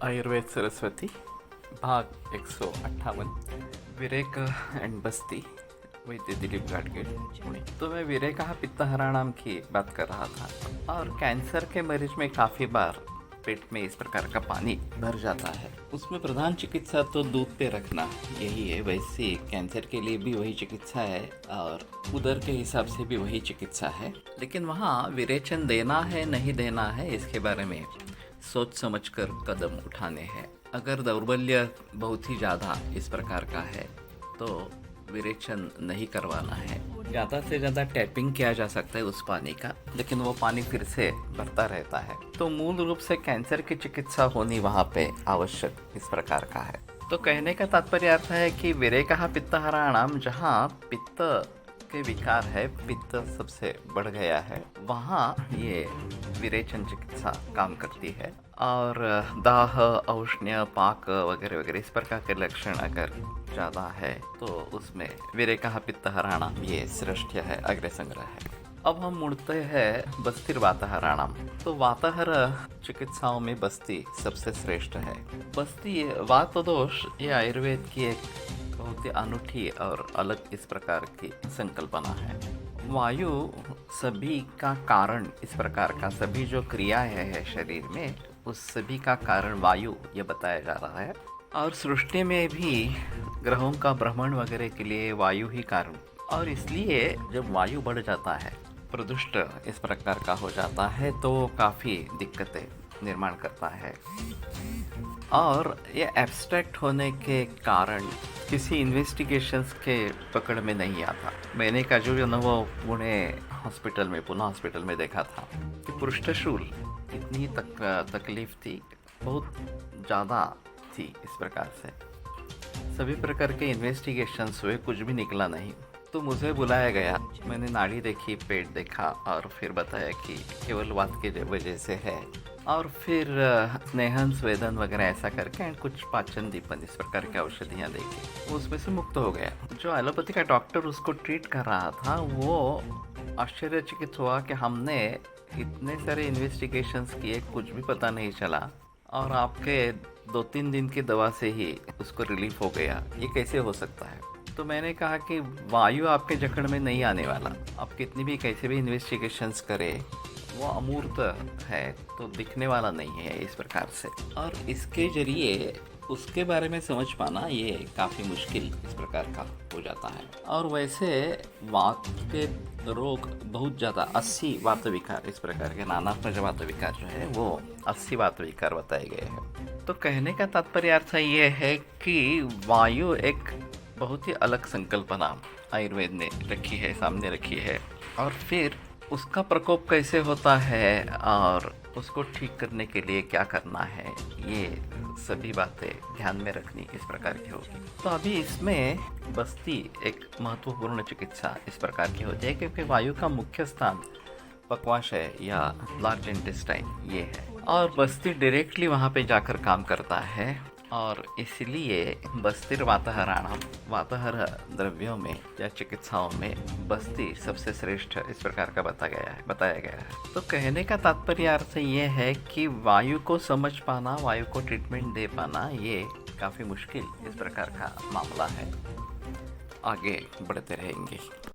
आयुर्वेद सरस्वती भाग 158 विरेक एंड बस्ती वैद्य दिलीप गाडगीळ पुणे। तो मैं विरेका पित्तहराणाम की बात कर रहा था और कैंसर के मरीज में काफ़ी बार पेट में इस प्रकार का पानी भर जाता है। उसमें प्रधान चिकित्सा तो दूध पे रखना यही है। वैसे कैंसर के लिए भी वही चिकित्सा है और उदर के हिसाब से भी वही चिकित्सा है, लेकिन वहाँ विरेचन देना है नहीं देना है इसके बारे में सोच समझकर कदम उठाने हैं। अगर दौर्बल्य बहुत ही ज़्यादा इस प्रकार का है तो विरेचन नहीं करवाना है। ज़्यादा से ज़्यादा टैपिंग किया जा सकता है उस पानी का, लेकिन वो पानी फिर से भरता रहता है। तो मूल रूप से कैंसर की चिकित्सा होनी वहाँ पे आवश्यक इस प्रकार का है। तो कहने का तात्पर्य अर्थ है कि विरेका पित्तहराणाम, जहाँ पित्त के विकार है, पित्त सबसे बढ़ गया है, वहाँ ये विरेचन चिकित्सा काम करती है। और दाह, औष्ण्य, पाक वगैरह वगैरह इस प्रकार के लक्षण अगर ज़्यादा है तो उसमें विरेका पित्तहराणाम ये श्रेष्ठ है, अग्र संग्रह है। अब हम मुड़ते हैं बस्तिर वातहराणाम। तो वातहर चिकित्साओं में बस्ती सबसे श्रेष्ठ है। बस्ती वात दोष ये आयुर्वेद की एक बहुत ही अनूठी और अलग इस प्रकार की संकल्पना है। वायु सभी का कारण इस प्रकार का, सभी जो क्रियाएं है शरीर में उस सभी का कारण वायु ये बताया जा रहा है। और सृष्टि में भी ग्रहों का भ्रमण वगैरह के लिए वायु ही कारण, और इसलिए जब वायु बढ़ जाता है, प्रदुष्ट इस प्रकार का हो जाता है तो काफ़ी दिक्कतें निर्माण करता है। और ये एब्स्ट्रैक्ट होने के कारण किसी इन्वेस्टिगेशंस के पकड़ में नहीं आता। मैंने का जो अनुभव पुणे हॉस्पिटल में, पूना हॉस्पिटल में देखा था कि पृष्ठशूल इतनी तकलीफ थी, बहुत ज़्यादा थी इस प्रकार से। सभी प्रकार के इन्वेस्टिगेशंस हुए, कुछ भी निकला नहीं। तो मुझे बुलाया गया, मैंने नाड़ी देखी, पेट देखा और फिर बताया कि केवल वात की वजह से है। और फिर स्नेहन, स्वेदन वगैरह ऐसा करके एंड कुछ पाचन दीपन इस प्रकार की औषधियाँ देके उसमें से मुक्त हो गया। जो एलोपैथी का डॉक्टर उसको ट्रीट कर रहा था वो आश्चर्यचकित हुआ कि हमने इतने सारे इन्वेस्टिगेशंस किए, कुछ भी पता नहीं चला और आपके 2-3 दिन की दवा से ही उसको रिलीफ हो गया, ये कैसे हो सकता है। तो मैंने कहा कि वायु आपके जकड़ में नहीं आने वाला, आप कितनी भी कैसे भी इन्वेस्टिगेशंस करें, वो अमूर्त है तो दिखने वाला नहीं है इस प्रकार से। और इसके जरिए उसके बारे में समझ पाना ये काफ़ी मुश्किल इस प्रकार का हो जाता है। और वैसे वात के रोग बहुत ज़्यादा 80 वात विकार इस प्रकार के नानात्मक वात विकार जो है वो 80 वात विकार बताए गए हैं। तो कहने का तात्पर्य अर्थ ये है कि वायु एक बहुत ही अलग संकल्पना आयुर्वेद ने रखी है, सामने रखी है। और फिर उसका प्रकोप कैसे होता है और उसको ठीक करने के लिए क्या करना है, ये सभी बातें ध्यान में रखनी इस प्रकार की होगी। तो अभी इसमें बस्ती एक महत्वपूर्ण चिकित्सा इस प्रकार की होती है, क्योंकि वायु का मुख्य स्थान पक्वाशय या लार्ज इंटेस्टाइन ये है और बस्ती डायरेक्टली वहाँ पे जाकर काम करता है। और इसलिए बस्तिर वातहराणाम, वातहर द्रव्यों में या चिकित्साओं में बस्ती सबसे श्रेष्ठ इस प्रकार का बताया गया है। तो कहने का तात्पर्य अर्थ ये है कि वायु को समझ पाना, वायु को ट्रीटमेंट दे पाना ये काफ़ी मुश्किल इस प्रकार का मामला है। आगे बढ़ते रहेंगे।